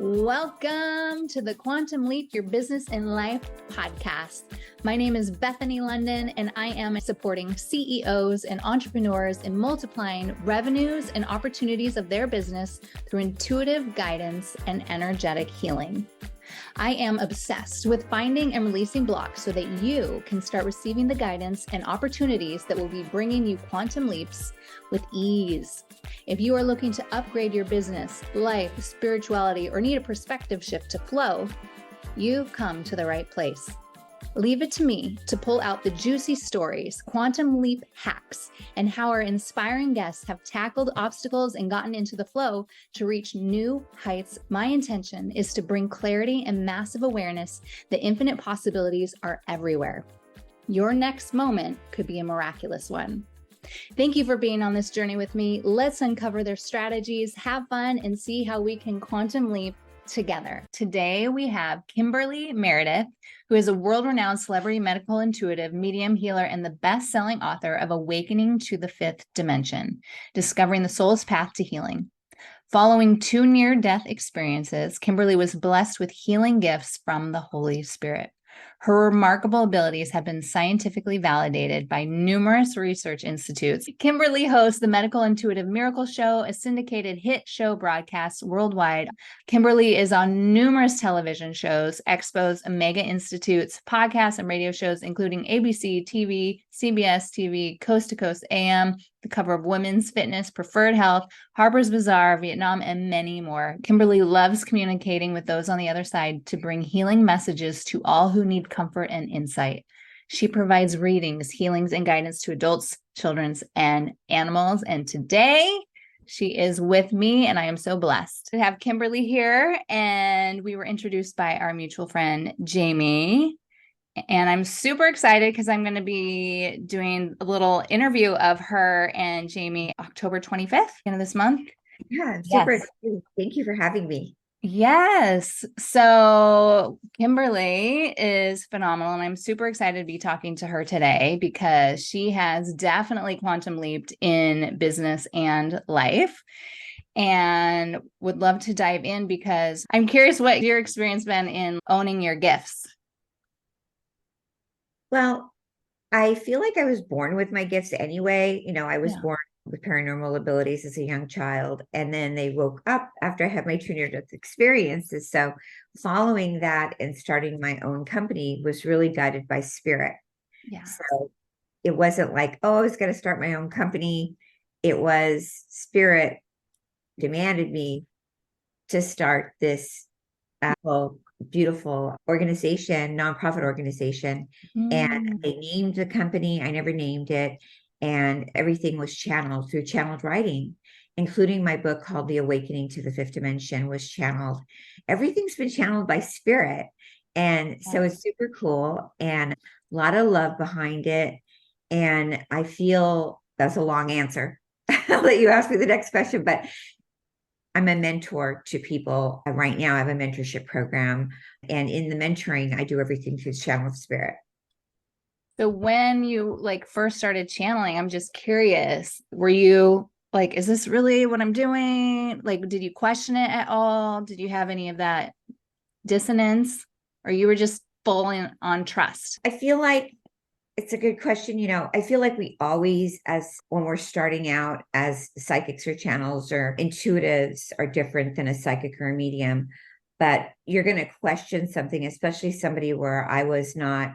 Welcome to the Quantum Leap Your Business and Life podcast. My name is Bethany London, and I am supporting CEOs and entrepreneurs in multiplying revenues and opportunities of their business through intuitive guidance and energetic healing. I am obsessed with finding and releasing blocks so that you can start receiving the guidance and opportunities that will be bringing you quantum leaps with ease. If you are looking to upgrade your business, life, spirituality, or need a perspective shift to flow, you've come to the right place. Leave it to me to pull out the juicy stories, quantum leap hacks, and how our inspiring guests have tackled obstacles and gotten into the flow to reach new heights. My intention is to bring clarity and massive awareness that infinite possibilities are everywhere. Your next moment could be a miraculous one. Thank you for being on this journey with me. Let's uncover their strategies, have fun, and see how we can quantum leap together. Today, we have Kimberly Meredith, who is a world-renowned celebrity medical intuitive, medium healer, and the best-selling author of Awakening to the Fifth Dimension, Discovering the Soul's Path to Healing. Following 2 near-death experiences, Kimberly was blessed with healing gifts from the Holy Spirit. Her remarkable abilities have been scientifically validated by numerous research institutes. Kimberly hosts the Medical Intuitive Miracle Show, a syndicated hit show broadcast worldwide. Kimberly is on numerous television shows, expos, mega institutes, podcasts, and radio shows, including ABC TV, CBS TV, Coast to Coast AM, the cover of Women's Fitness, Preferred Health, Harper's Bazaar, Vietnam, and many more. Kimberly loves communicating with those on the other side to bring healing messages to all who need comfort and insight. She provides readings, healings, and guidance to adults, children, and animals. And today, she is with me, and I am so blessed to have Kimberly here. And we were introduced by our mutual friend, Jamie. And I'm super excited because I'm going to be doing a little interview of her and Jamie October 25th, end of this month. Yeah, I'm super excited. Thank you for having me. Yes. So Kimberly is phenomenal, and I'm super excited to be talking to her today because she has definitely quantum leaped in business and life. And would love to dive in because I'm curious what your experience been in owning your gifts. Well, I feel like I was born with my gifts anyway. I was Yeah. born with paranormal abilities as a young child, and then they woke up after I had my 2 near-death experiences. So following that and starting my own company was really guided by spirit. Yeah. So it wasn't like, oh, I was going to start my own company. It was spirit demanded me to start this beautiful organization, nonprofit organization. And they named the company. I never named it. And everything was channeled through channeled writing, including my book called The Awakening to the Fifth Dimension was channeled. Everything's been channeled by spirit. And so it's super cool and a lot of love behind it. And I feel that's a long answer. I'll let you ask me the next question, but I'm a mentor to people. Right now, I have a mentorship program. And in the mentoring, I do everything through the channel of spirit. So when you first started channeling, I'm just curious, were you like, is this really what I'm doing? Did you question it at all? Did you have any of that dissonance, or you were just full on trust? I feel like it's a good question. I feel like we always, when we're starting out as psychics or channels or intuitives, are different than a psychic or a medium. But you're going to question something, especially somebody where I was not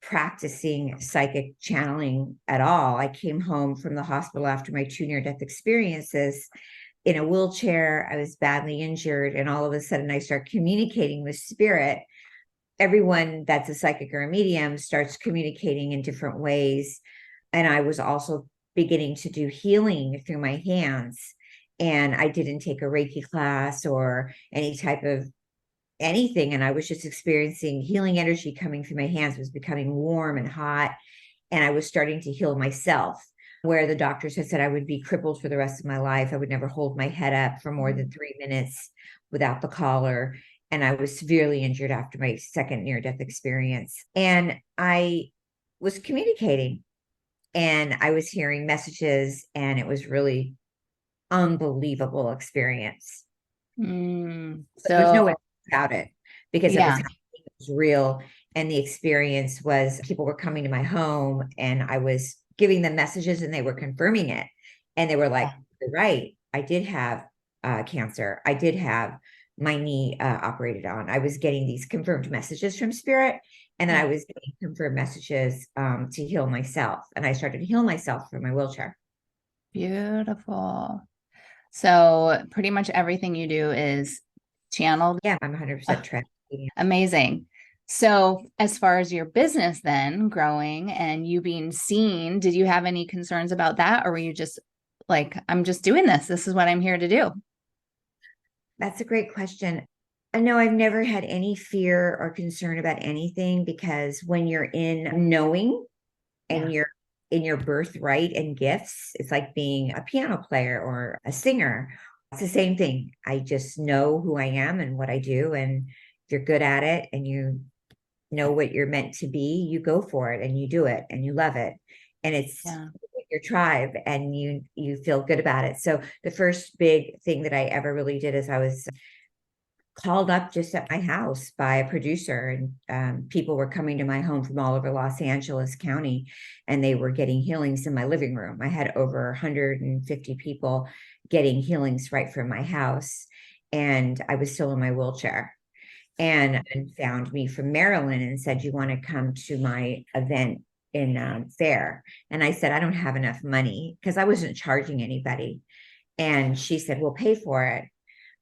practicing psychic channeling at all. I came home from the hospital after my 2 near-death experiences in a wheelchair. I was badly injured, and all of a sudden I start communicating with spirit. Everyone that's a psychic or a medium starts communicating in different ways. And I was also beginning to do healing through my hands. And I didn't take a Reiki class or any type of anything. And I was just experiencing healing energy coming through my hands. It was becoming warm and hot. And I was starting to heal myself, where the doctors had said I would be crippled for the rest of my life. I would never hold my head up for more than 3 minutes without the collar. And I was severely injured after my second near-death experience. And I was communicating and I was hearing messages, and it was really unbelievable experience. But there's no way So, about it because it was yeah. happening, it was real. And the experience was people were coming to my home and I was giving them messages and they were confirming it. And they were like, Yeah. "You're right. I did have cancer. I did have my knee operated on." I was getting these confirmed messages from spirit. And then I Yeah. was getting confirmed messages to heal myself. And I started to heal myself from my wheelchair. Beautiful. So pretty much everything you do is channeled. Yeah, I'm 100% trained. Amazing. So, as far as your business then growing and you being seen, did you have any concerns about that? Or were you just like, I'm just doing this? This is what I'm here to do? That's a great question. I know I've never had any fear or concern about anything because when you're in knowing and Yeah. you're in your birthright and gifts, it's like being a piano player or a singer. It's the same thing. I just know who I am and what I do. And if you're good at it and you know what you're meant to be, you go for it and you do it and you love it. And it's Yeah. your tribe and you feel good about it. So the first big thing that I ever really did is I was called up just at my house by a producer, and people were coming to my home from all over Los Angeles County, and they were getting healings in my living room. I had over 150 people getting healings right from my house, and I was still in my wheelchair. And found me from Maryland and said, "You want to come to my event in Fair?" And I said, "I don't have enough money," because I wasn't charging anybody. And she said, "We'll pay for it."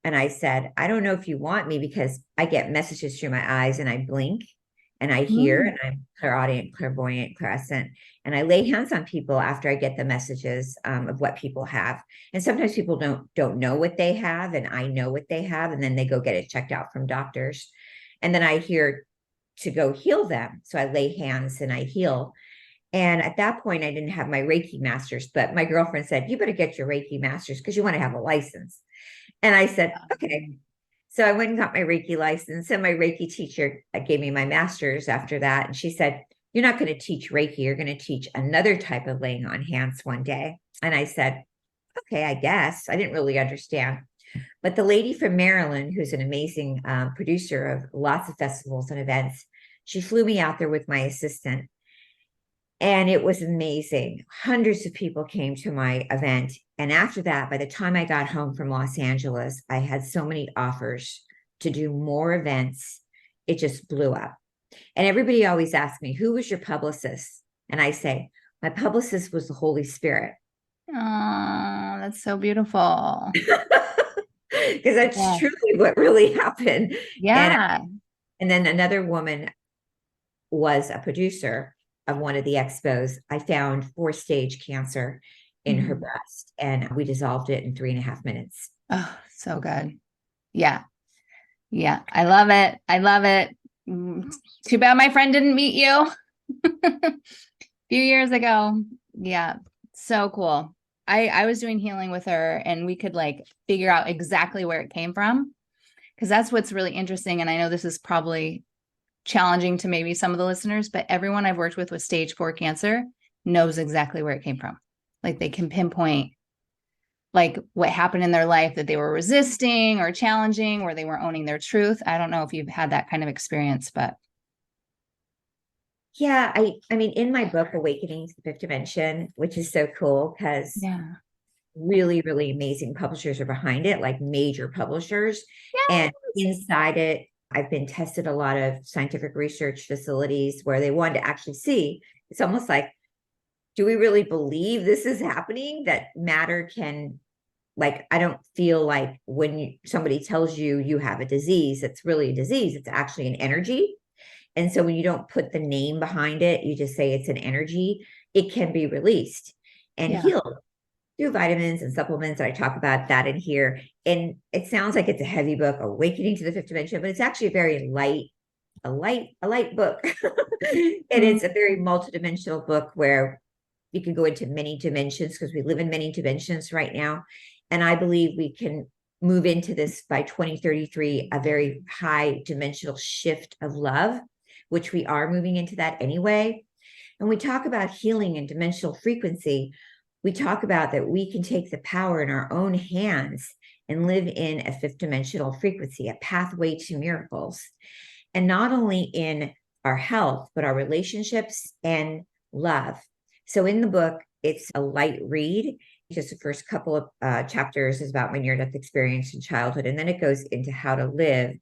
And I said, "I don't know if you want me because I get messages through my eyes and I blink and I hear Mm. and I'm clairaudient, clairvoyant, clairsentient. And I lay hands on people after I get the messages of what people have. And sometimes people don't know what they have, and I know what they have, and then they go get it checked out from doctors. And then I hear to go heal them. So I lay hands and I heal. And at that point, I didn't have my Reiki masters, but my girlfriend said, "You better get your Reiki masters because you want to have a license." And I said, "Okay." So I went and got my Reiki license, and my Reiki teacher gave me my master's after that. And she said, "You're not going to teach Reiki. You're going to teach another type of laying on hands one day." And I said, "Okay, I guess." I didn't really understand. But the lady from Maryland, who's an amazing producer of lots of festivals and events, she flew me out there with my assistant. And it was amazing. Hundreds of people came to my event. And after that, by the time I got home from Los Angeles, I had so many offers to do more events. It just blew up. And everybody always asks me, "Who was your publicist?" And I say, "My publicist was the Holy Spirit." Oh, that's so beautiful. Because that's Yeah. truly what really happened. And Yeah. and then another woman was a producer of one of the expos. I found 4-stage cancer in her Mhm. breast, and we dissolved it in 3.5 minutes. Oh, so good. Yeah. Yeah. I love it. I love it. Mm, Too bad my friend didn't meet you a few years ago. Yeah. So cool. I was doing healing with her and we could like figure out exactly where it came from. Because that's what's really interesting. And I know this is probably challenging to maybe some of the listeners, but everyone I've worked with stage 4 cancer knows exactly where it came from. Like they can pinpoint like what happened in their life that they were resisting or challenging, where they weren't owning their truth. I don't know if you've had that kind of experience, but Yeah, I mean, in my book, Awakening to the Fifth Dimension, which is so cool because yeah. really, really amazing publishers are behind it, like major publishers. And Yes. inside it, I've been tested a lot of scientific research facilities where they wanted to actually see. It's almost like, do we really believe this is happening? That matter can, like, I don't feel like when somebody tells you you have a disease, it's really a disease. It's actually an energy. And so when you don't put the name behind it, you just say it's an energy, it can be released and Yeah. healed through vitamins and supplements. And I talk about that in here. And it sounds like it's a heavy book, Awakening to the Fifth Dimension, but it's actually a very light book. And Mhm. it's a very multidimensional book where you can go into many dimensions because we live in many dimensions right now. And I believe we can move into this by 2033, a very high dimensional shift of love, which we are moving into that anyway. And we talk about healing and dimensional frequency. We talk about that we can take the power in our own hands and live in a fifth dimensional frequency, a pathway to miracles. And not only in our health, but our relationships and love. So in the book, it's a light read. Just the first couple of chapters is about my near-death experience in childhood. And then it goes into how to live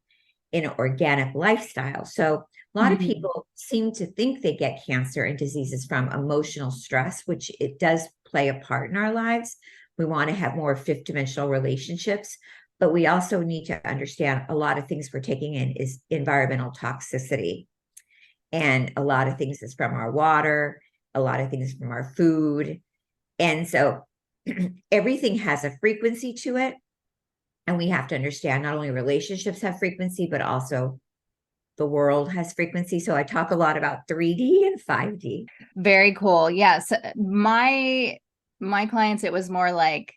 in an organic lifestyle. So a lot of people seem to think they get cancer and diseases from emotional stress, which it does play a part in our lives. We want to have more fifth dimensional relationships, but we also need to understand a lot of things we're taking in is environmental toxicity. And a lot of things is from our water, a lot of things from our food. And so everything has a frequency to it. And we have to understand not only relationships have frequency, but also the world has frequency. So I talk a lot about 3D and 5D. Very cool. Yes. My clients, it was like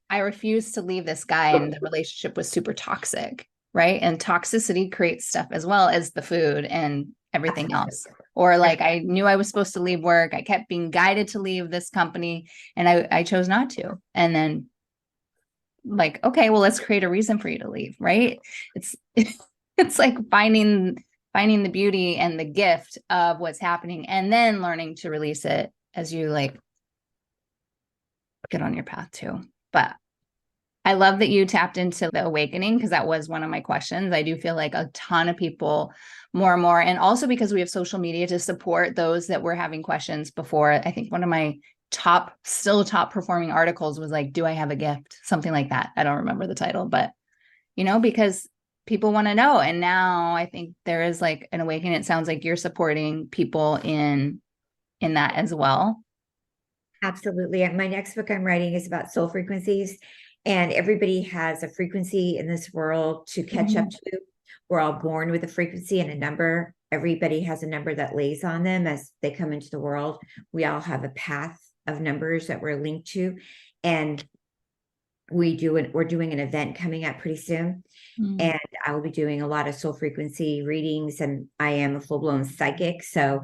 I refused to leave this guy and the relationship was super toxic, right? And toxicity creates stuff as well as the food and everything else. Or like I knew I was supposed to leave work. I kept being guided to leave this company and I chose not to. And then like, okay, well, let's create a reason for you to leave, right? It's like finding the beauty and the gift of what's happening and then learning to release it as you like get on your path too. But I love that you tapped into the awakening because that was one of my questions. I do feel like a ton of people more and more, and also because we have social media to support those that were having questions before. I think one of my top performing articles was like, do I have a gift? Something like that. I don't remember the title, but because people want to know. And now I think there is like an awakening. It sounds like you're supporting people in that as well. Absolutely. And my next book I'm writing is about soul frequencies. And everybody has a frequency in this world to catch up to. We're all born with a frequency and a number. Everybody has a number that lays on them as they come into the world. We all have a path of numbers that we're linked to. And we're doing an event coming up pretty soon. And I will be doing a lot of soul frequency readings. And I am a full-blown psychic. So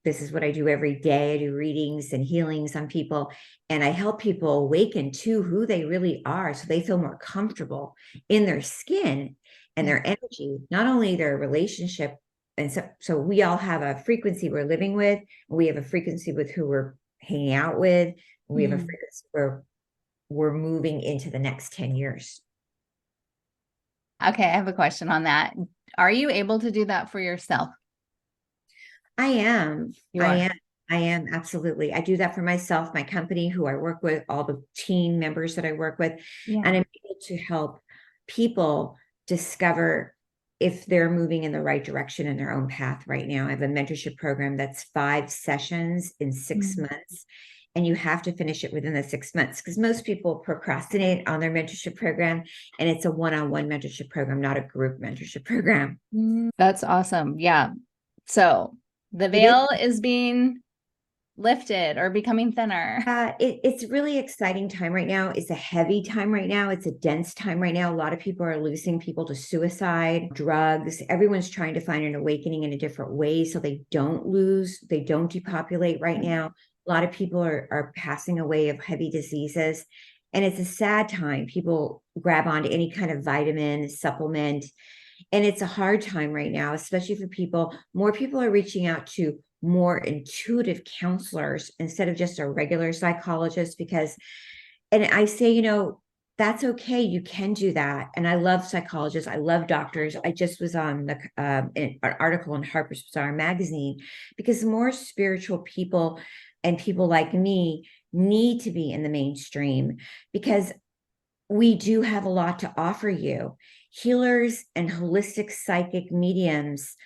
this is what I do every day. I do readings and healings on people, and I help people awaken to who they really are so they feel more comfortable in their skin and their energy, not only their relationship. And so we all have a frequency we're living with. We have a frequency with who we're hanging out with. We have a frequency where we're moving into the next 10 years. Okay, I have a question on that. Are you able to do that for yourself? I am. I am. Absolutely. I do that for myself, my company, who I work with, all the team members that I work with. Yeah. And I'm able to help people discover if they're moving in the right direction in their own path right now. I have a mentorship program that's 5 sessions in 6 months. And you have to finish it within the 6 months because most people procrastinate on their mentorship program. And it's a one-on-one mentorship program, not a group mentorship program. That's awesome. Yeah. So the veil is being lifted or becoming thinner. It's really exciting time right now. It's a heavy time right now. It's a dense time right now. A lot of people are losing people to suicide, drugs. Everyone's trying to find an awakening in a different way so they don't depopulate right now. A lot of people are passing away of heavy diseases. And it's a sad time. People grab onto any kind of vitamin, supplement. And it's a hard time right now, especially for people. More people are reaching out to more intuitive counselors instead of just a regular psychologist and I say, that's okay. You can do that. And I love psychologists. I love doctors. I just was on an article in Harper's Bazaar magazine because more spiritual people and people like me need to be in the mainstream because we do have a lot to offer you. Healers and holistic psychic mediums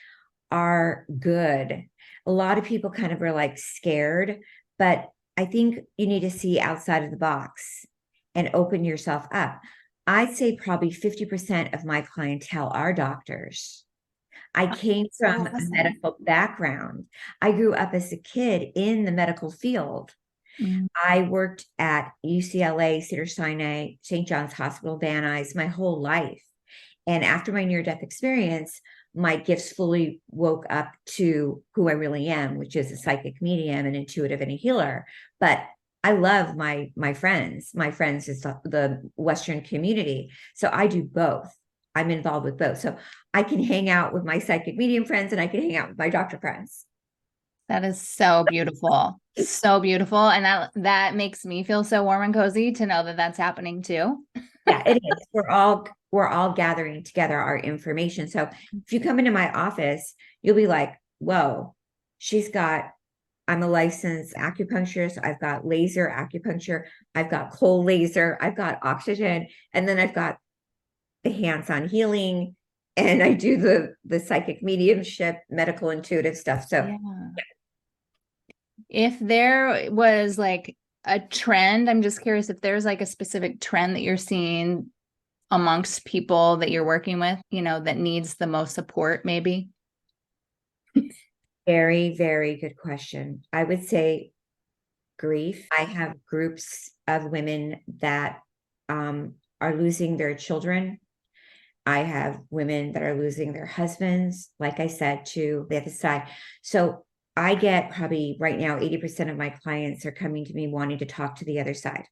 are good. A lot of people kind of are like scared, but I think you need to see outside of the box and open yourself up. I'd say probably 50% of my clientele are doctors. I came from a medical background. I grew up as a kid in the medical field. I worked at UCLA, Cedars-Sinai, St. John's Hospital, Van Nuys my whole life. And after my near-death experience, my gifts fully woke up to who I really am, which is a psychic medium, an intuitive, and a healer. But I love my friends. My friends is the Western community. So I do both. I'm involved with both. So I can hang out with my psychic medium friends and I can hang out with my doctor friends. That is so beautiful. So beautiful. And that makes me feel so warm and cozy to know that that's happening too. Yeah, it is. We're all gathering together our information. So if you come into my office, you'll be like, whoa, I'm a licensed acupuncturist. I've got laser acupuncture. I've got cold laser. I've got oxygen. And then I've got the hands-on healing. And I do the psychic mediumship, medical intuitive stuff. So Yeah. If there was like a trend, I'm just curious if there's like a specific trend that you're seeing amongst people that you're working with, that needs the most support, maybe. very, very good question. I would say grief. I have groups of women that are losing their children. I have women that are losing their husbands, like I said, to the other side. So I get probably right now, 80% of my clients are coming to me wanting to talk to the other side.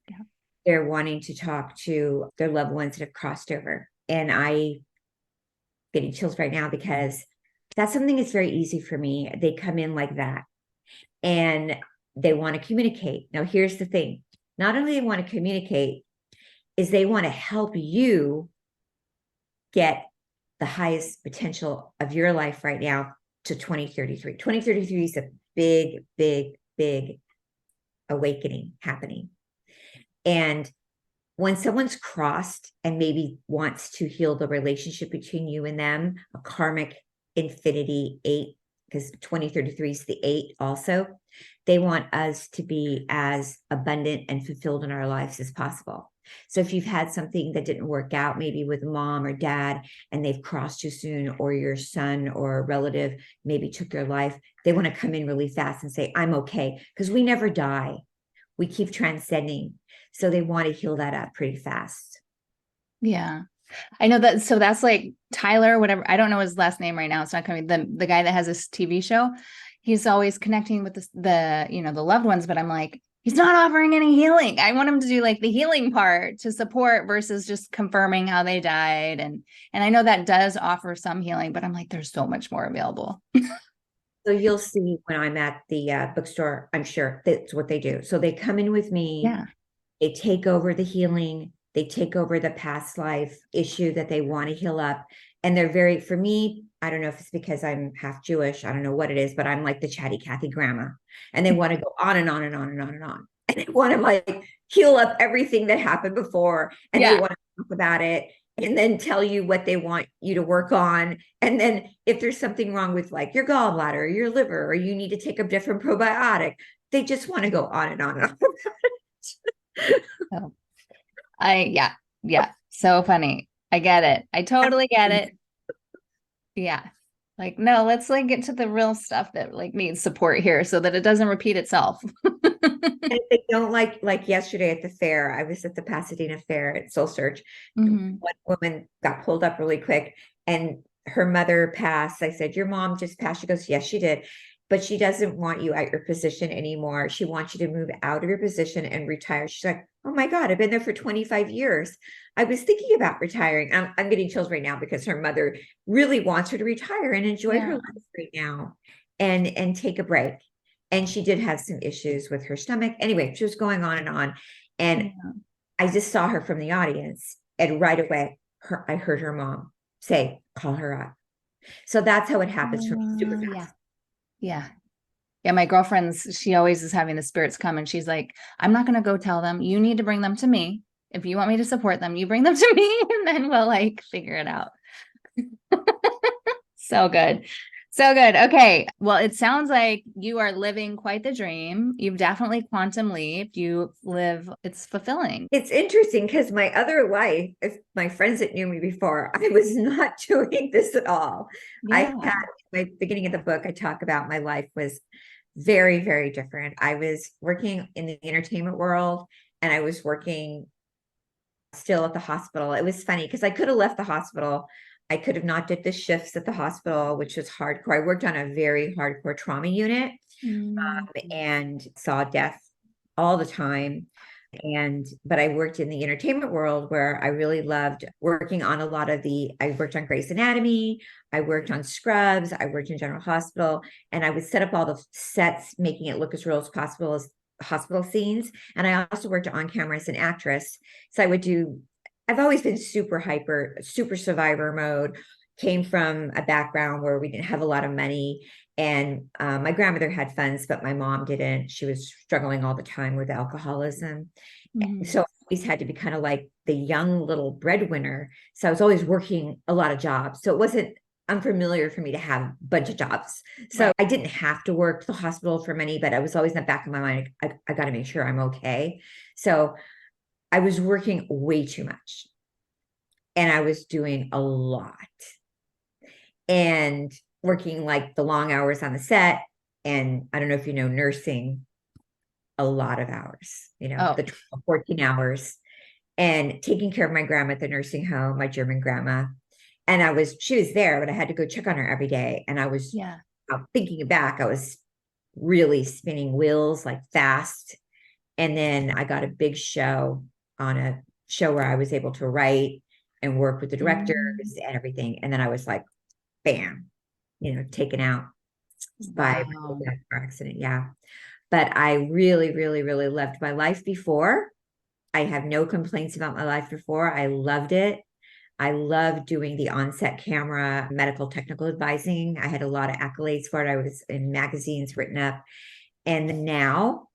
Yeah. They're wanting to talk to their loved ones that have crossed over. And I getting chills right now because that's something that's very easy for me. They come in like that and they want to communicate. Now, here's the thing. Not only they want to communicate, is they want to help you get the highest potential of your life right now to 2033. 2033 is a big, big, big awakening happening. And when someone's crossed and maybe wants to heal the relationship between you and them, a karmic infinity 8, because 2033 is the 8 also, they want us to be as abundant and fulfilled in our lives as possible. So if you've had something that didn't work out, maybe with mom or dad, and they've crossed too soon, or your son or a relative maybe took your life, they want to come in really fast and say, I'm okay, because we never die. We keep transcending. So they want to heal that up pretty fast. Yeah. I know that. So that's like Tyler, whatever. I don't know his last name right now. It's not coming. The guy that has this TV show, he's always connecting with the loved ones, but I'm like, he's not offering any healing. I want him to do like the healing part to support versus just confirming how they died. And I know that does offer some healing, but I'm like, there's so much more available. So you'll see when I'm at the bookstore, I'm sure that's what they do. So they come in with me. Yeah. They take over the healing. They take over the past life issue that they want to heal up. And they're for me, I don't know if it's because I'm half Jewish. I don't know what it is, but I'm like the chatty Cathy grandma. And they want to go on and on and on and on and on. And they want to like heal up everything that happened before. And they want to talk about it and then tell you what they want you to work on. And then if there's something wrong with like your gallbladder or your liver, or you need to take a different probiotic, they just want to go on and on and on. Oh, yeah. So funny. I get it. I totally get it. Yeah. Like, no, let's like get to the real stuff that like needs support here so that it doesn't repeat itself. And if they don't like yesterday at the fair, I was at the Pasadena Fair at Soul Search. Mm-hmm. One woman got pulled up really quick and her mother passed. I said, your mom just passed. She goes, yes, she did. But she doesn't want you at your position anymore. She wants you to move out of your position and retire. She's like, oh my God, I've been there for 25 years. I was thinking about retiring. I'm getting chills right now because her mother really wants her to retire and enjoy her life right now and take a break. And she did have some issues with her stomach. Anyway, she was going on and on. And I just saw her from the audience. And right away, I heard her mom say, call her up. So that's how it happens for me. Super fast. Yeah. Yeah. My girlfriend's, she always is having the spirits come and she's like, I'm not going to go tell them. You need to bring them to me. If you want me to support them, you bring them to me and then we'll like figure it out. So good. So good. Okay. Well, it sounds like you are living quite the dream. You've definitely quantum leaped. It's fulfilling. It's interesting because my other life, if my friends that knew me before, I was not doing this at all. Yeah. My beginning of the book, I talk about my life was very, very different. I was working in the entertainment world and I was working still at the hospital. It was funny because I could have left the hospital. I could have not did the shifts at the hospital, which was hardcore. I worked on a very hardcore trauma unit and saw death all the time. But I worked in the entertainment world where I really loved working on I worked on Grey's Anatomy, I worked on Scrubs, I worked in General Hospital, and I would set up all the sets, making it look as real as possible as hospital scenes. And I also worked on camera as an actress. So I've always been super hyper, super survivor mode, came from a background where we didn't have a lot of money. And my grandmother had funds, but my mom didn't. She was struggling all the time with alcoholism. Mm-hmm. So I always had to be kind of like the young little breadwinner. So I was always working a lot of jobs. So it wasn't unfamiliar for me to have a bunch of jobs. So Right. I didn't have to work the hospital for money, but I was always in the back of my mind, I got to make sure I'm okay. So I was working way too much and I was doing a lot and working like the long hours on the set. And I don't know if you know nursing, a lot of hours, Oh, the 12, 14 hours, and taking care of my grandma at the nursing home, my German grandma. And she was there, but I had to go check on her every day. And I was yeah. thinking back, I was really spinning wheels like fast. And then I got a big show on a show where I was able to write and work with the directors Mm. and everything. And then I was like, bam, taken out by Wow. a car accident. Yeah. But I really, really, really loved my life before. I have no complaints about my life before. I loved it. I loved doing the on-set camera, medical technical advising. I had a lot of accolades for it. I was in magazines written up. And now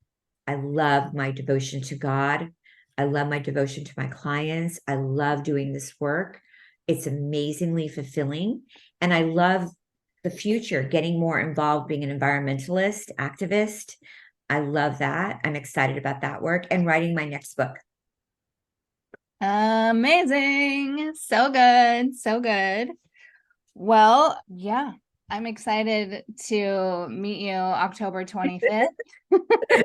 I love my devotion to God. I love my devotion to my clients. I love doing this work. It's amazingly fulfilling. And I love the future, getting more involved, being an environmentalist, activist. I love that. I'm excited about that work and writing my next book. Amazing. So good. So good. Well, yeah, I'm excited to meet you October 25th. And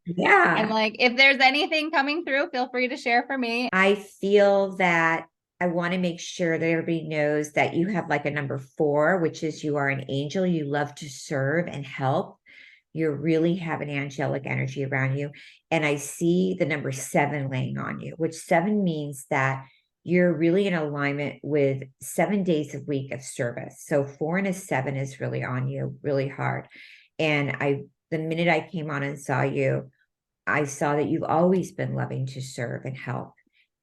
Yeah. like, if there's anything coming through, feel free to share for me. I feel that I want to make sure that everybody knows that you have like a number 4, which is you are an angel. You love to serve and help. You really have an angelic energy around you. And I see the number 7 laying on you, which 7 means that you're really in alignment with 7 days a week of service. So 4 and a 7 is really on you really hard. And the minute I came on and saw you, I saw that you've always been loving to serve and help.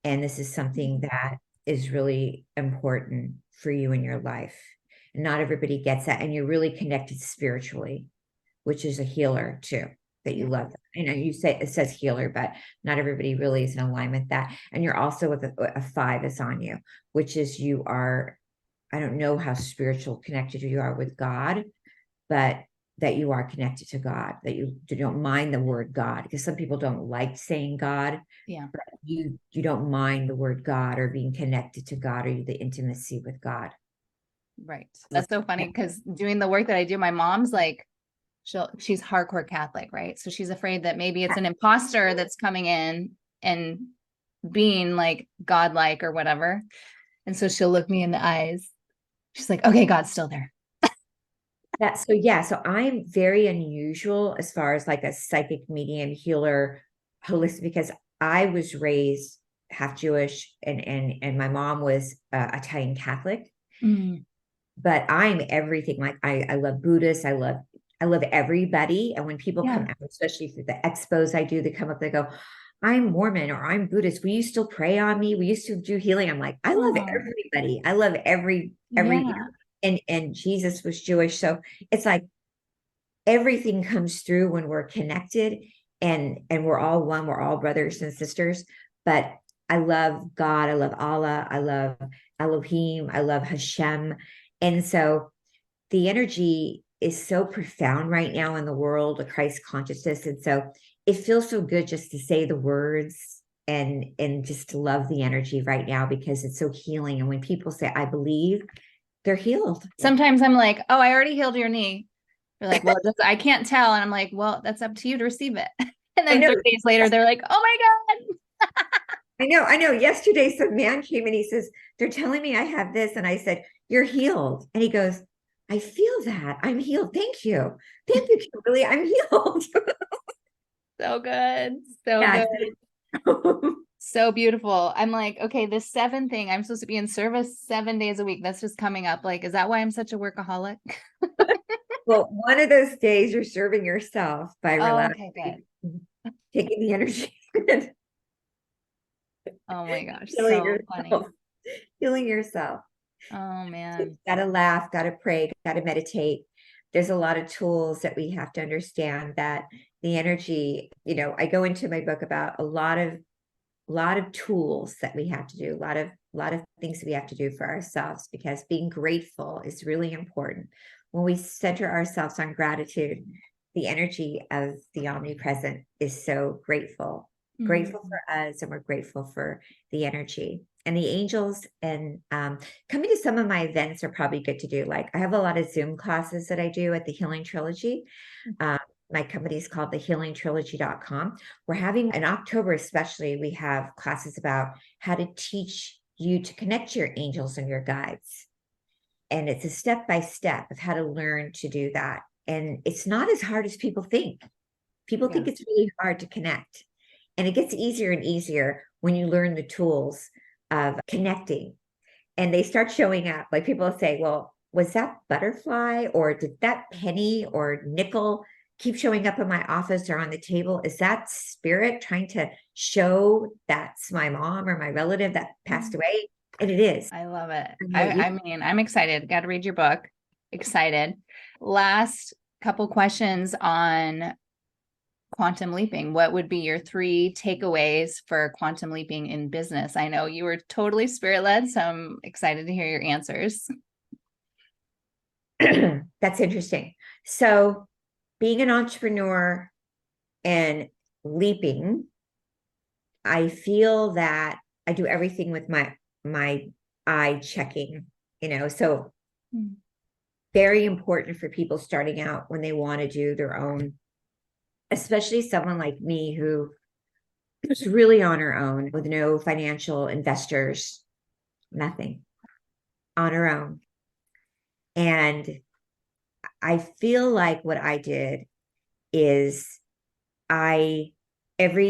And this is something that is really important for you in your life. And not everybody gets that. And you're really connected spiritually, which is a healer too, that you love. You say it says healer, but not everybody really is in alignment with that. And you're also with a 5 is on you, which is you are, I don't know how spiritual connected you are with God, but that you are connected to God, that you don't mind the word God, because some people don't like saying God. Yeah. But you don't mind the word God or being connected to God or the intimacy with God. Right. That's so funny because doing the work that I do, my mom's like, she's hardcore Catholic, right? So she's afraid that maybe it's an imposter that's coming in and being like godlike or whatever. And so she'll look me in the eyes. She's like, okay, God's still there. So I'm very unusual as far as like a psychic medium healer holistic, because I was raised half Jewish and my mom was Italian Catholic. Mm. But I'm everything. Like I love Buddhists. I love everybody. And when people come out, especially through the expos I do, they come up, they go, I'm Mormon or I'm Buddhist. Will you still pray on me? We used to do healing. I'm like, I love everybody. I love every, and Jesus was Jewish. So it's like everything comes through when we're connected and we're all one, we're all brothers and sisters. But I love God. I love Allah. I love Elohim. I love Hashem. And so the energy is so profound right now in the world of Christ consciousness. And so it feels so good just to say the words and just to love the energy right now, because it's so healing. And when people say, I believe, they're healed. Sometimes I'm like, oh, I already healed your knee. They're like, well, I can't tell. And I'm like, well, that's up to you to receive it. And then 3 days later, they're like, oh my God. I know. Yesterday, some man came and he says, they're telling me I have this. And I said, you're healed. And he goes, I feel that I'm healed. Thank you. Thank you, Kimberly. I'm healed. So good. So Yeah. good. So beautiful. I'm like, okay, this 7 thing, I'm supposed to be in service 7 days a week. That's just coming up. Like, is that why I'm such a workaholic? Well, one of those days you're serving yourself by Oh, okay, relaxing, good. taking the energy and Oh my gosh, healing so funny. yourself, healing yourself. Oh So man. gotta laugh, gotta pray, gotta meditate. There's a lot of tools that we have to understand that the energy, I go into my book about a lot of tools that we have to do, a lot of things we have to do for ourselves, because being grateful is really important. When we center ourselves on gratitude, the energy of the omnipresent is so grateful for us, and we're grateful for the energy. And the angels, and coming to some of my events are probably good to do. Like, I have a lot of Zoom classes that I do at the Healing Trilogy. My company is called thehealingtrilogy.com. We're having in October, especially, we have classes about how to teach you to connect to your angels and your guides. And it's a step by step of how to learn to do that. And it's not as hard as people think. People think it's really hard to connect. And it gets easier and easier when you learn the tools of connecting. And they start showing up. Like, people say, well, was that butterfly, or did that penny or nickel keep showing up in my office or on the table? Is that spirit trying to show that's my mom or my relative that passed away? And it is. I love it. Like, I mean, I'm excited. Got to read your book. Excited. Last couple questions on quantum leaping. What would be your 3 takeaways for quantum leaping in business? I know you were totally spirit led, so I'm excited to hear your answers. that's interesting. So, being an entrepreneur and leaping, I feel that I do everything with my eye checking, so very important for people starting out when they want to do their own, especially someone like me who is really on her own with no financial investors, nothing, on her own. And I feel like what I did is, every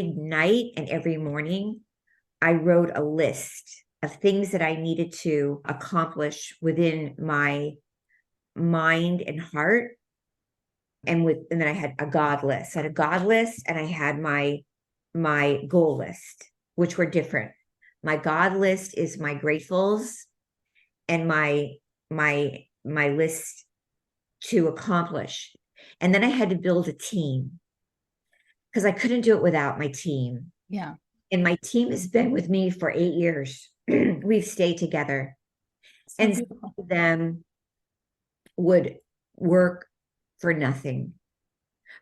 night and every morning, I wrote a list of things that I needed to accomplish within my mind and heart. And then I had a God list. I had a God list, and I had my goal list, which were different. My God list is my gratefuls, and my list to accomplish. And then I had to build a team, because I couldn't do it without my team. Yeah. And my team has been with me for 8 years. We've stayed together. So And beautiful. some of them would work for nothing.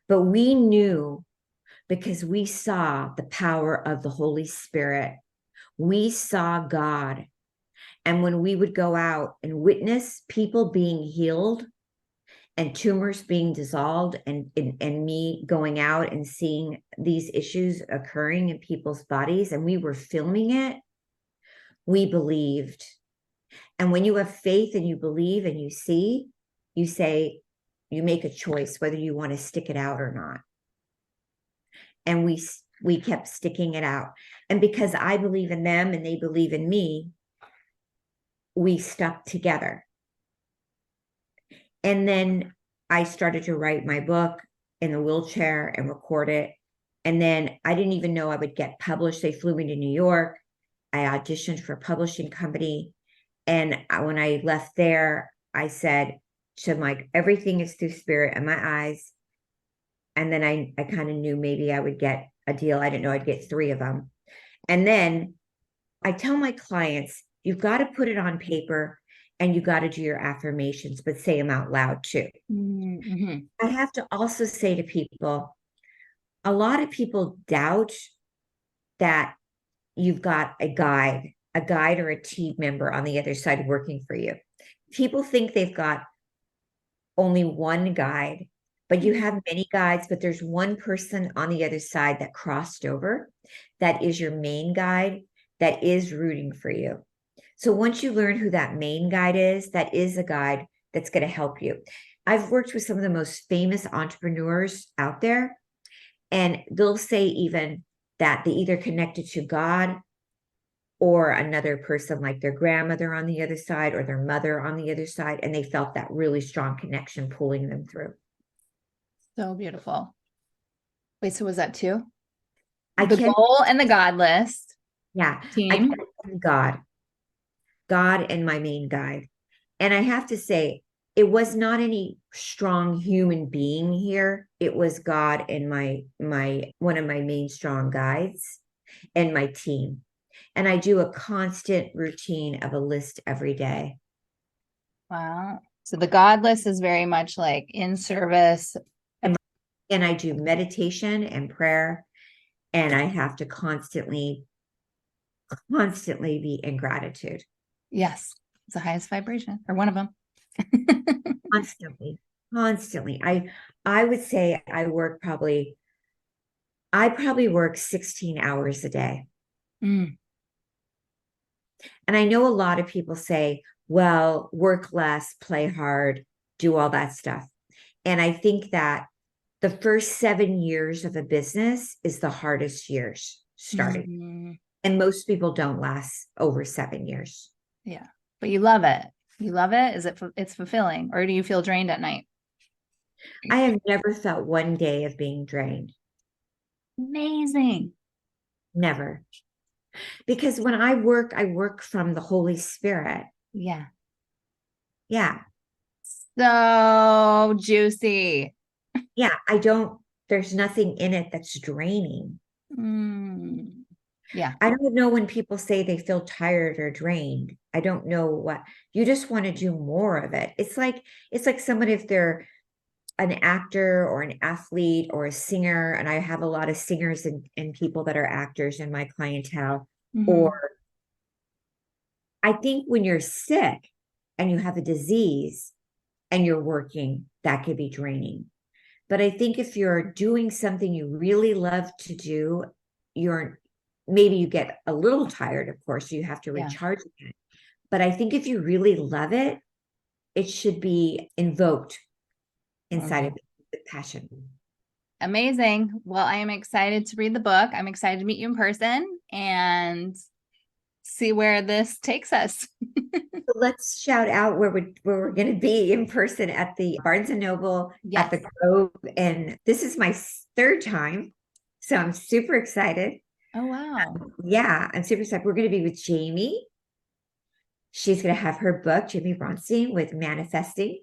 But we knew, because we saw the power of the Holy Spirit. We saw God. And when we would go out and witness people being healed and tumors being dissolved, and me going out and seeing these issues occurring in people's bodies, and we were filming it, we believed. And when you have faith and you believe and you see, you say, you make a choice whether you want to stick it out or not. And we kept sticking it out. And because I believe in them and they believe in me, we stuck together. And then I started to write my book in the wheelchair and record it. And then I didn't even know I would get published. They flew me to New York. I auditioned for a publishing company. And when I left there, I said to Mike, everything is through spirit and my eyes. And then I kind of knew maybe I would get a deal. I didn't know I'd get 3 of them. And then I tell my clients, you've got to put it on paper, and you got to do your affirmations, but say them out loud too. Mm-hmm. I have to also say to people, a lot of people doubt that you've got a guide or a team member on the other side working for you. People think they've got only one guide, but you have many guides, but there's one person on the other side that crossed over, that is your main guide, that is rooting for you. So once you learn who that main guide is, that is a guide that's going to help you. I've worked with some of the most famous entrepreneurs out there, And they'll say even that they either connected to God or another person, like their grandmother on the other side or their mother on the other side. And they felt that really strong connection pulling them through. So beautiful. Wait, so was that two? I The can, goal and the God list yeah, I team. can God and my main guide. And I have to say, it was not any strong human being here. It was God and my one of my main strong guides and my team. And I do a constant routine of a list every day. Wow. So the God list is very much like in service. And I do meditation and prayer. And I have to constantly be in gratitude. Yes. It's the highest vibration, or one of them. Constantly. I would say I probably work 16 hours a day. Mm. And I know a lot of people say, well, work less, play hard, do all that stuff. And I think that the first 7 years of a business is the hardest years starting. Mm-hmm. And most people don't last over 7 years. Yeah. But you love it. You love it? It's fulfilling, or do you feel drained at night? I have never felt one day of being drained. Amazing. Never. Because when I work from the Holy Spirit. Yeah. Yeah. So juicy. Yeah. There's nothing in it that's draining. Mm. Yeah. I don't know when people say they feel tired or drained. I don't know what you just want to do more of it. It's like someone, if they're an actor or an athlete or a singer, and I have a lot of singers and people that are actors in my clientele, or I think when you're sick and you have a disease and you're working, that could be draining. But I think if you're doing something you really love to do, maybe you get a little tired, of course, you have to recharge again. But I think if you really love it, it should be invoked inside of it with passion. Amazing. Well, I am excited to read the book. I'm excited to meet you in person and see where this takes us. So let's shout out where we're going to be in person at the Barnes & Noble, at the Grove. And this is my third time. So I'm super excited. Oh, wow. Yeah, I'm super excited. We're going to be with Jamie. She's going to have her book, Jamie Bronstein, with Manifesting.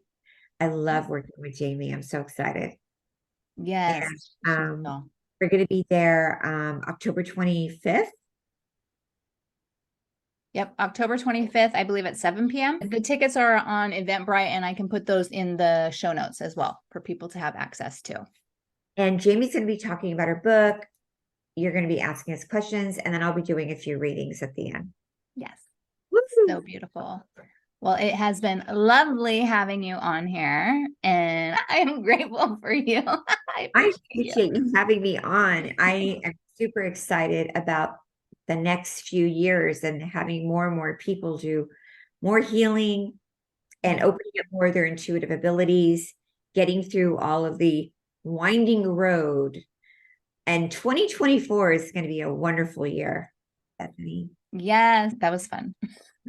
I love working with Jamie. I'm so excited. Yes. And, we're going to be there October 25th. Yep, October 25th, I believe at 7 p.m. The tickets are on Eventbrite, and I can put those in the show notes as well for people to have access to. And Jamie's going to be talking about her book. You're going to be asking us questions, and then I'll be doing a few readings at the end. Yes. Woo-hoo. So beautiful. Well, it has been lovely having you on here, and I am grateful for you. I appreciate you having me on. I am super excited about the next few years and having more and more people do more healing and opening up more of their intuitive abilities, getting through all of the winding road. And 2024 is going to be a wonderful year, Bethany. Yes, that was fun.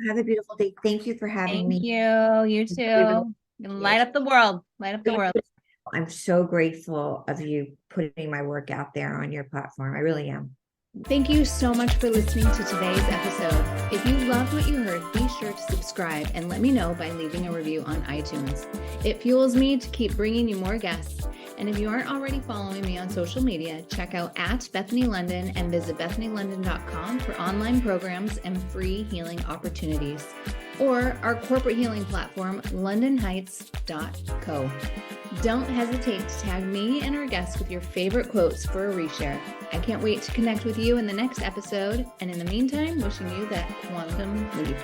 Have a beautiful day. Thank you for having me. Thank you. You too. Light up the world. Light up the world. I'm so grateful of you putting my work out there on your platform. I really am. Thank you so much for listening to today's episode. If you loved what you heard, be sure to subscribe and let me know by leaving a review on iTunes. It fuels me to keep bringing you more guests. And if you aren't already following me on social media, check out @BethanyLondon and visit bethanylondon.com for online programs and free healing opportunities. Or our corporate healing platform, londonheights.co. Don't hesitate to tag me and our guests with your favorite quotes for a reshare. I can't wait to connect with you in the next episode. And in the meantime, wishing you that quantum leap.